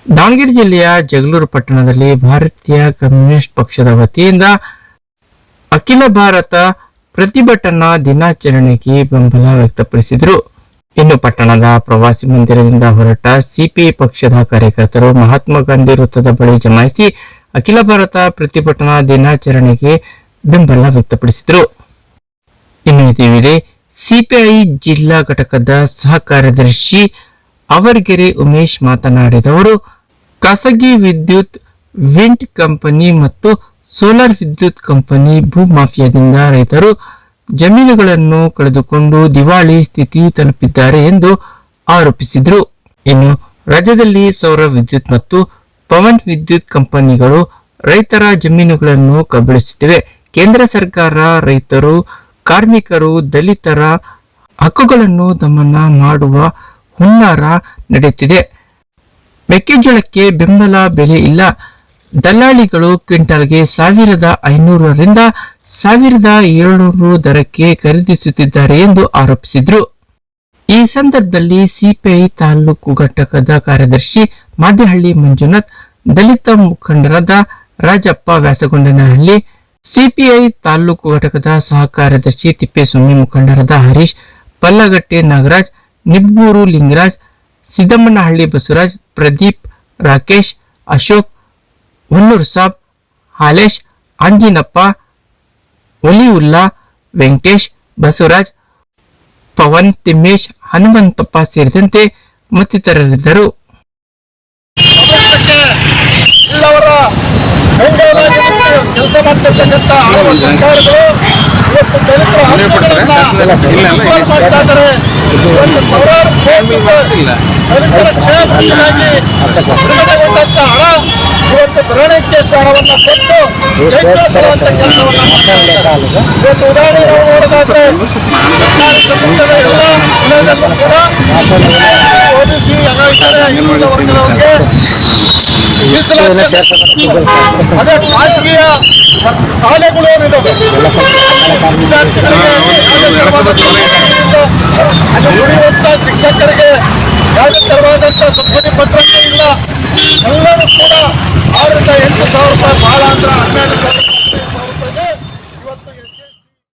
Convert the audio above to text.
ದಾವಣಗೆರೆ ಜಿಲ್ಲೆಯ ಜಗಳೂರು ಪಟ್ಟಣದಲ್ಲಿ ಭಾರತೀಯ ಕಮ್ಯುನಿಸ್ಟ್ ಪಕ್ಷದ ವತಿಯಿಂದ ಅಖಿಲ ಭಾರತ ಪ್ರತಿಭಟನಾ ದಿನಾಚರಣೆಗೆ ಬೆಂಬಲ ವ್ಯಕ್ತಪಡಿಸಿದರು. ಇನ್ನು ಪಟ್ಟಣದ ಪ್ರವಾಸಿ ಮಂದಿರದಿಂದ ಹೊರಟ ಸಿಪಿಐ ಪಕ್ಷದ ಕಾರ್ಯಕರ್ತರು ಮಹಾತ್ಮ ಗಾಂಧಿ ವೃತ್ತದ ಬಳಿ ಜಮಾಯಿಸಿ ಅಖಿಲ ಭಾರತ ಪ್ರತಿಭಟನಾ ದಿನಾಚರಣೆಗೆ ಬೆಂಬಲ ವ್ಯಕ್ತಪಡಿಸಿದರು. ಇನ್ನು ಇದೇ ವೇಳೆ ಸಿಪಿಐ ಜಿಲ್ಲಾ ಘಟಕದ ಸಹ ಕಾರ್ಯದರ್ಶಿ ಅವರ್ಗೆರೆ ಉಮೇಶ್ ಮಾತನಾಡಿದವರು, ಖಾಸಗಿ ವಿದ್ಯುತ್ ವಿಂಡ್ ಕಂಪನಿ ಮತ್ತು ಸೋಲಾರ್ ವಿದ್ಯುತ್ ಕಂಪನಿ ಭೂ ಮಾಫಿಯಾದಿಂದ ರೈತರು ಜಮೀನುಗಳನ್ನು ಕಳೆದುಕೊಂಡು ದಿವಾಳಿ ಸ್ಥಿತಿ ತಲುಪಿದ್ದಾರೆ ಎಂದು ಆರೋಪಿಸಿದರು. ಇನ್ನು ರಾಜ್ಯದಲ್ಲಿ ಸೌರ ವಿದ್ಯುತ್ ಮತ್ತು ಪವನ್ ವಿದ್ಯುತ್ ಕಂಪನಿಗಳು ರೈತರ ಜಮೀನುಗಳನ್ನು ಕಬಳಿಸುತ್ತಿವೆ. ಕೇಂದ್ರ ಸರ್ಕಾರ ರೈತರು, ಕಾರ್ಮಿಕರು, ದಲಿತರ ಹಕ್ಕುಗಳನ್ನು ದಮನ ಮಾಡುವ ಹುನ್ನಾರ ನಡೆಯುತ್ತಿದೆ. ಮೆಕ್ಕೆಜೋಳಕ್ಕೆ ಬೆಂಬಲ ಬೆಲೆ ಇಲ್ಲ. ದಲ್ಲಾಳಿಗಳು ಕ್ವಿಂಟಾಲ್ಗೆ 1500ರಿಂದ 1700 ದರಕ್ಕೆ ಖರೀದಿಸುತ್ತಿದ್ದಾರೆ ಎಂದು ಆರೋಪಿಸಿದರು. ಈ ಸಂದರ್ಭದಲ್ಲಿ ಸಿಪಿಐ ತಾಲೂಕು ಘಟಕದ ಕಾರ್ಯದರ್ಶಿ ಮಾದೇಹಳ್ಳಿ ಮಂಜುನಾಥ್, ದಲಿತ ಮುಖಂಡರಾದ ರಾಜಪ್ಪ ವ್ಯಾಸಗೊಂಡನಹಳ್ಳಿ, ಸಿಪಿಐ ತಾಲೂಕು ಘಟಕದ ಸಹ ಕಾರ್ಯದರ್ಶಿ ತಿಪ್ಪೇಸ್ವಾಮಿ, ಮುಖಂಡರಾದ ಹರೀಶ್, ಪಲ್ಲಗಟ್ಟೆ ನಾಗರಾಜ್, ನಿಬ್ಬೂರು ಲಿಂಗರಾಜ್, ಸಿದ್ದಮ್ಮನಹಳ್ಳಿ ಬಸವರಾಜ್, ಪ್ರದೀಪ್, ರಾಕೇಶ್, ಅಶೋಕ್, ಹೊನ್ನೂರ್ ಸಾಬ್, ಹಾಲೇಶ್, ಅಂಜಿನಪ್ಪ, ಒಲಿವುಲ್ಲಾ, ವೆಂಕಟೇಶ್, ಬಸವರಾಜ್, ಪವನ್, ತಿಮ್ಮೇಶ್, ಹನುಮಂತಪ್ಪ ಸೇರಿದಂತೆ ಮತ್ತಿತರರಿದ್ದರು. ಕೆಲಸ ಮಾಡ್ತಿರ್ತಕ್ಕಂಥ ಸರ್ಕಾರಗಳು ಇವತ್ತು ದಲಿತರ ಮಾಡ್ತಾ ಇದ್ದಾರೆ. ಇವತ್ತು ಸಾವಿರಾರು ದಲಿತರ ಕ್ಷೇಮಕ್ಕಾಗಿ ಬಿಡುಗಡೆಗೊಂಡಂತ ಹಣ ಇವತ್ತು ಬೆರಳಿಕೆ ಹಣವನ್ನು ಕೊಟ್ಟು ಕೆಲಸವನ್ನ ಮಾಡ್ತಾರೆ. ಇವತ್ತು ಉದಾಹರಣೆ ನಾವು ನೋಡೋದಾದ್ರೆ ಸರ್ಕಾರಿ ಸಂಬಂಧದ ಎಲ್ಲ ವಲಯದಲ್ಲೂ ಕೂಡ ಓದಿಸಿ ಹಿಂದುಳಿದ ವರ್ಗದವರಿಗೆ ಅದೇ ಖಾಸಗಿಯ ಶಾಲೆಗಳು ಏನಿದ್ದಾವೆ ದುಡಿಯುವಂತ ಶಿಕ್ಷಕರಿಗೆ ಯಾವುದೇ ತರವಾದಂತ ಸಂಪತ್ತಿ ಪತ್ರಕ್ಕೆ ಇಲ್ಲ. ಎಲ್ಲರೂ ಕೂಡ 6 ರಿಂದ 8 ಸಾವಿರ ರೂಪಾಯಿ ಬಹಳ ಅಂದ್ರೆ 12